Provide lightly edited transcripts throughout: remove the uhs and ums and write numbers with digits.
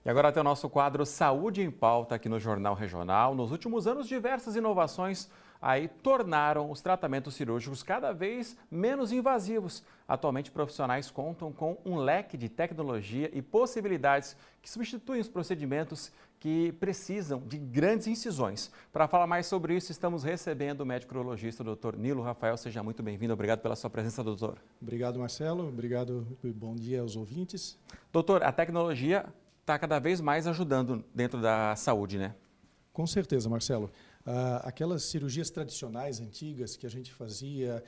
E agora tem o nosso quadro Saúde em Pauta aqui no Jornal Regional. Nos últimos anos, diversas inovações aí tornaram os tratamentos cirúrgicos cada vez menos invasivos. Atualmente, profissionais contam com um leque de tecnologia e possibilidades que substituem os procedimentos que precisam de grandes incisões. Para falar mais sobre isso, estamos recebendo o médico urologista, o Dr. Nilo Rafael. Seja muito bem-vindo. Obrigado pela sua presença, doutor. Obrigado, Marcelo. Obrigado e bom dia aos ouvintes. Doutor, a tecnologia está cada vez mais ajudando dentro da saúde, né? Com certeza, Marcelo. Aquelas cirurgias tradicionais, antigas, que a gente fazia,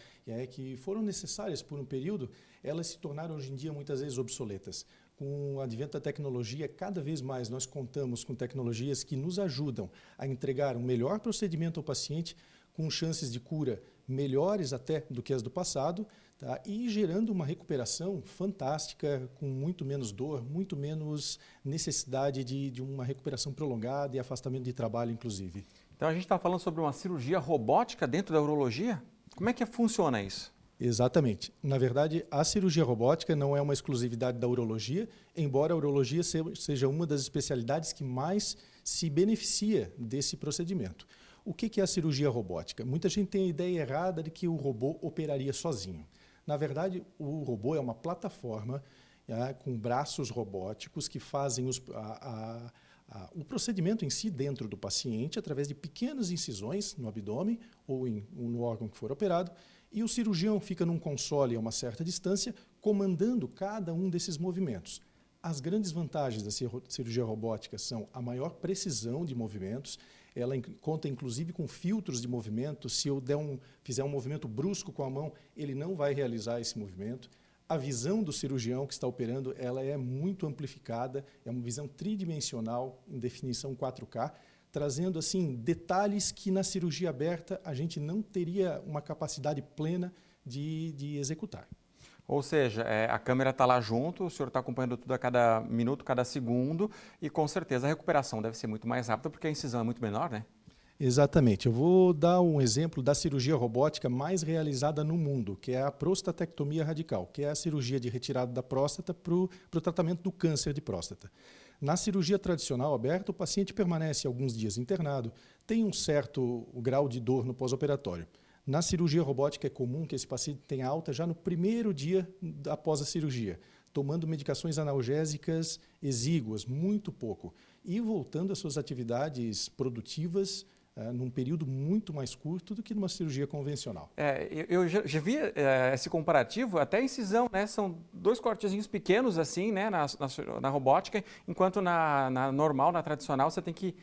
que foram necessárias por um período, elas se tornaram hoje em dia muitas vezes obsoletas. Com o advento da tecnologia, cada vez mais nós contamos com tecnologias que nos ajudam a entregar um melhor procedimento ao paciente, com chances de cura melhores até do que as do passado, tá? E gerando uma recuperação fantástica, com muito menos dor, muito menos necessidade de uma recuperação prolongada e afastamento de trabalho, inclusive. Então a gente está falando sobre uma cirurgia robótica dentro da urologia? Como é que funciona isso? Exatamente. Na verdade, a cirurgia robótica não é uma exclusividade da urologia, embora a urologia seja uma das especialidades que mais se beneficia desse procedimento. O que é a cirurgia robótica? Muita gente tem a ideia errada de que o robô operaria sozinho. Na verdade, o robô é uma plataforma com braços robóticos que fazem o procedimento em si dentro do paciente através de pequenas incisões no abdômen ou no órgão que for operado, e o cirurgião fica num console a uma certa distância comandando cada um desses movimentos. As grandes vantagens da cirurgia robótica são a maior precisão de movimentos. Ela conta inclusive com filtros de movimento. Se eu fizer um movimento brusco com a mão, ele não vai realizar esse movimento. A visão do cirurgião que está operando, ela é muito amplificada, é uma visão tridimensional em definição 4K, trazendo assim detalhes que na cirurgia aberta a gente não teria uma capacidade plena de executar. Ou seja, a câmera está lá junto, o senhor está acompanhando tudo a cada minuto, cada segundo, e com certeza a recuperação deve ser muito mais rápida porque a incisão é muito menor, né? Exatamente. Eu vou dar um exemplo da cirurgia robótica mais realizada no mundo, que é a prostatectomia radical, que é a cirurgia de retirada da próstata para o tratamento do câncer de próstata. Na cirurgia tradicional aberta, o paciente permanece alguns dias internado, tem um certo grau de dor no pós-operatório. Na cirurgia robótica é comum que esse paciente tenha alta já no primeiro dia após a cirurgia, tomando medicações analgésicas exíguas, muito pouco, e voltando às suas atividades produtivas num período muito mais curto do que numa cirurgia convencional. Eu já vi esse comparativo, até a incisão, né? São dois cortezinhos pequenos assim, né? Na robótica, enquanto na normal, na tradicional, você tem que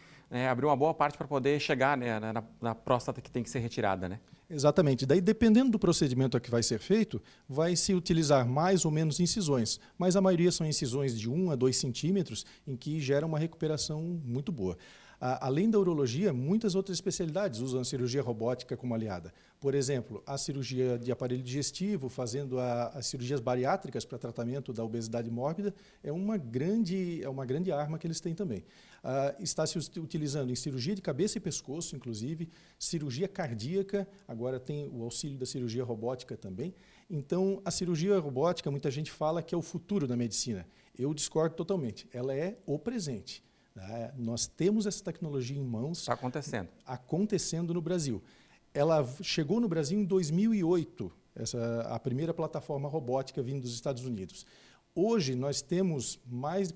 abrir uma boa parte para poder chegar, né, na próstata que tem que ser retirada, né? Exatamente. Daí, dependendo do procedimento a que vai ser feito, vai se utilizar mais ou menos incisões, mas a maioria são incisões de 1 a 2 centímetros, em que gera uma recuperação muito boa. Além da urologia, muitas outras especialidades usam a cirurgia robótica como aliada. Por exemplo, a cirurgia de aparelho digestivo, fazendo as cirurgias bariátricas para tratamento da obesidade mórbida, é uma grande arma que eles têm também. Está se utilizando em cirurgia de cabeça e pescoço, inclusive, cirurgia cardíaca, agora tem o auxílio da cirurgia robótica também. Então, a cirurgia robótica, muita gente fala que é o futuro da medicina. Eu discordo totalmente. Ela é o presente. Nós temos essa tecnologia em mãos. Está acontecendo. Acontecendo no Brasil. Ela chegou no Brasil em 2008, a primeira plataforma robótica vindo dos Estados Unidos. Hoje nós temos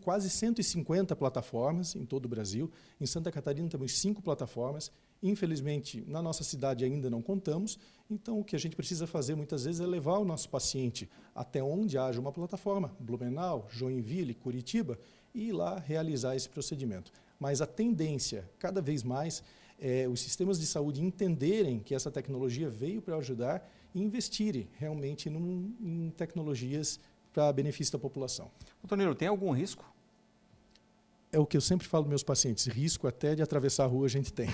quase 150 plataformas em todo o Brasil. Em Santa Catarina temos 5 plataformas. Infelizmente, na nossa cidade ainda não contamos. Então, o que a gente precisa fazer muitas vezes é levar o nosso paciente até onde haja uma plataforma, Blumenau, Joinville, Curitiba, e ir lá realizar esse procedimento. Mas a tendência, cada vez mais, é os sistemas de saúde entenderem que essa tecnologia veio para ajudar e investirem realmente em tecnologias para benefício da população. Doutor Nilo, tem algum risco? É o que eu sempre falo para meus pacientes, risco até de atravessar a rua a gente tem.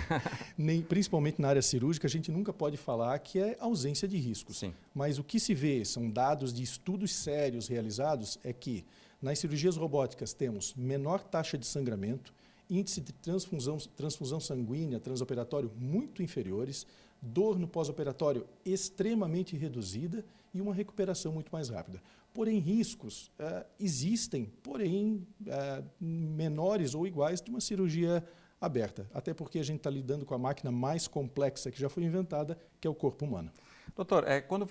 Principalmente na área cirúrgica, a gente nunca pode falar que é ausência de riscos. Sim. Mas o que se vê, são dados de estudos sérios realizados, é que nas cirurgias robóticas temos menor taxa de sangramento, índice de transfusão sanguínea transoperatório muito inferiores, dor no pós-operatório extremamente reduzida e uma recuperação muito mais rápida. Porém, riscos existem, porém menores ou iguais de uma cirurgia aberta, até porque a gente está lidando com a máquina mais complexa que já foi inventada, que é o corpo humano. Doutor, quando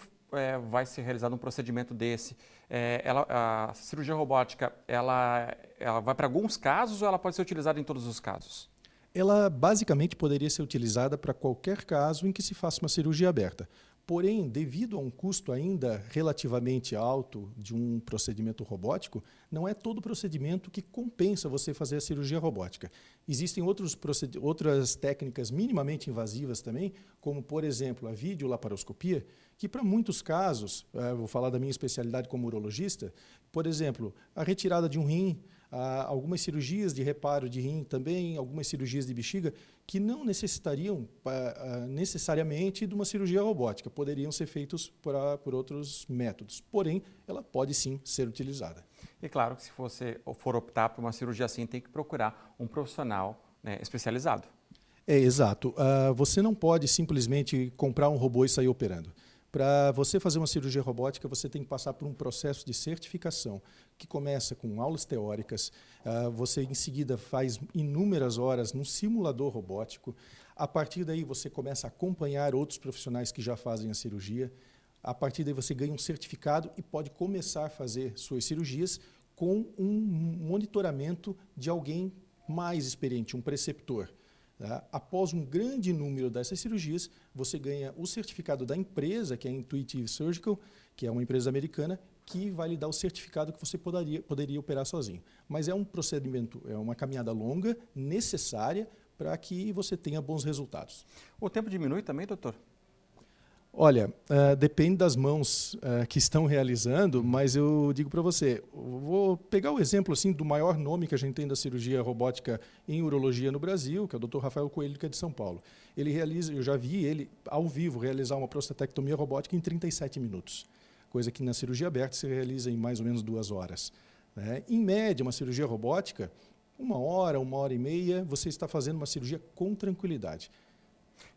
vai ser realizado um procedimento desse, a cirurgia robótica, ela vai para alguns casos ou ela pode ser utilizada em todos os casos? Ela basicamente poderia ser utilizada para qualquer caso em que se faça uma cirurgia aberta. Porém, devido a um custo ainda relativamente alto de um procedimento robótico, não é todo procedimento que compensa você fazer a cirurgia robótica. Existem outras técnicas minimamente invasivas também, como, por exemplo, a videolaparoscopia, que para muitos casos, vou falar da minha especialidade como urologista, por exemplo, a retirada de um rim, algumas cirurgias de reparo de rim também, algumas cirurgias de bexiga, que não necessitariam necessariamente de uma cirurgia robótica, poderiam ser feitos por outros métodos. Porém, ela pode sim ser utilizada. E claro que se você for optar por uma cirurgia assim, tem que procurar um profissional, né, especializado. Exato. Você não pode simplesmente comprar um robô e sair operando. Para você fazer uma cirurgia robótica, você tem que passar por um processo de certificação, que começa com aulas teóricas, você em seguida faz inúmeras horas num simulador robótico, a partir daí você começa a acompanhar outros profissionais que já fazem a cirurgia, a partir daí você ganha um certificado e pode começar a fazer suas cirurgias com um monitoramento de alguém mais experiente, um preceptor. Após um grande número dessas cirurgias, você ganha o certificado da empresa, que é a Intuitive Surgical, que é uma empresa americana, que vai lhe dar o certificado que você poderia operar sozinho. Mas é um procedimento, é uma caminhada longa, necessária, para que você tenha bons resultados. O tempo diminui também, doutor? Olha, depende das mãos que estão realizando, mas eu digo para você, vou pegar o exemplo assim, do maior nome que a gente tem da cirurgia robótica em urologia no Brasil, que é o Dr. Rafael Coelho, que é de São Paulo. Ele realiza, eu já vi ele ao vivo realizar uma prostatectomia robótica em 37 minutos, coisa que na cirurgia aberta se realiza em mais ou menos 2 horas. Em média, uma cirurgia robótica, 1 hora, 1h30, você está fazendo uma cirurgia com tranquilidade.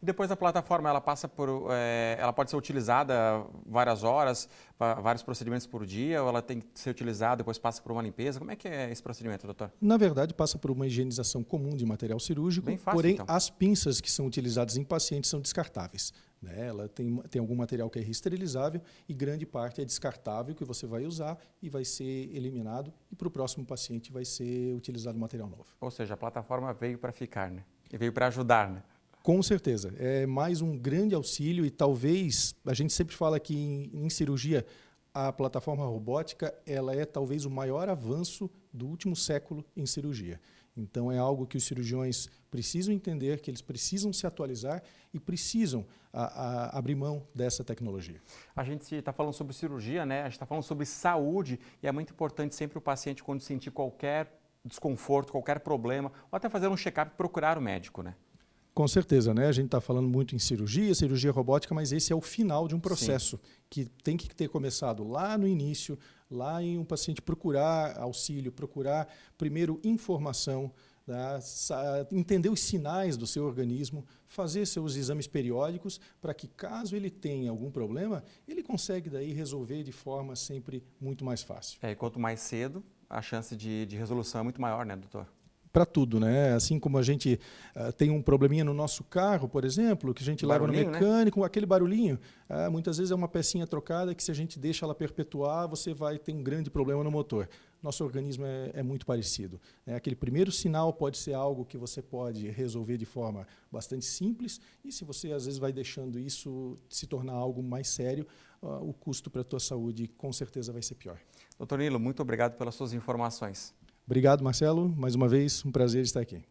E depois a plataforma, ela pode ser utilizada várias horas, vários procedimentos por dia, ou ela tem que ser utilizada, depois passa por uma limpeza? Como é que é esse procedimento, doutor? Na verdade, passa por uma higienização comum de material cirúrgico, bem fácil, porém então. As pinças que são utilizadas em pacientes são descartáveis. Ela tem algum material que é reesterilizável e grande parte é descartável, que você vai usar e vai ser eliminado, e para o próximo paciente vai ser utilizado material novo. Ou seja, a plataforma veio para ficar, né? E veio para ajudar, né? Com certeza. É mais um grande auxílio e talvez, a gente sempre fala que em cirurgia, a plataforma robótica ela é talvez o maior avanço do último século em cirurgia. Então é algo que os cirurgiões precisam entender, que eles precisam se atualizar e precisam abrir mão dessa tecnologia. A gente está falando sobre cirurgia, né? A gente está falando sobre saúde e é muito importante sempre o paciente, quando sentir qualquer desconforto, qualquer problema, ou até fazer um check-up, procurar o médico, né? Com certeza, né? A gente está falando muito em cirurgia robótica, mas esse é o final de um processo que tem que ter começado lá no início, lá em um paciente procurar auxílio, procurar primeiro informação, entender os sinais do seu organismo, fazer seus exames periódicos para que, caso ele tenha algum problema, ele consegue daí resolver de forma sempre muito mais fácil. E quanto mais cedo, a chance de resolução é muito maior, né, doutor? Para tudo, né? Assim como a gente tem um probleminha no nosso carro, por exemplo, que a gente leva no mecânico, né? Aquele barulhinho, muitas vezes é uma pecinha trocada que se a gente deixa ela perpetuar, você vai ter um grande problema no motor. Nosso organismo é muito parecido. Aquele primeiro sinal pode ser algo que você pode resolver de forma bastante simples e se você às vezes vai deixando isso se tornar algo mais sério, o custo para a tua saúde com certeza vai ser pior. Doutor Nilo, muito obrigado pelas suas informações. Obrigado, Marcelo. Mais uma vez, um prazer estar aqui.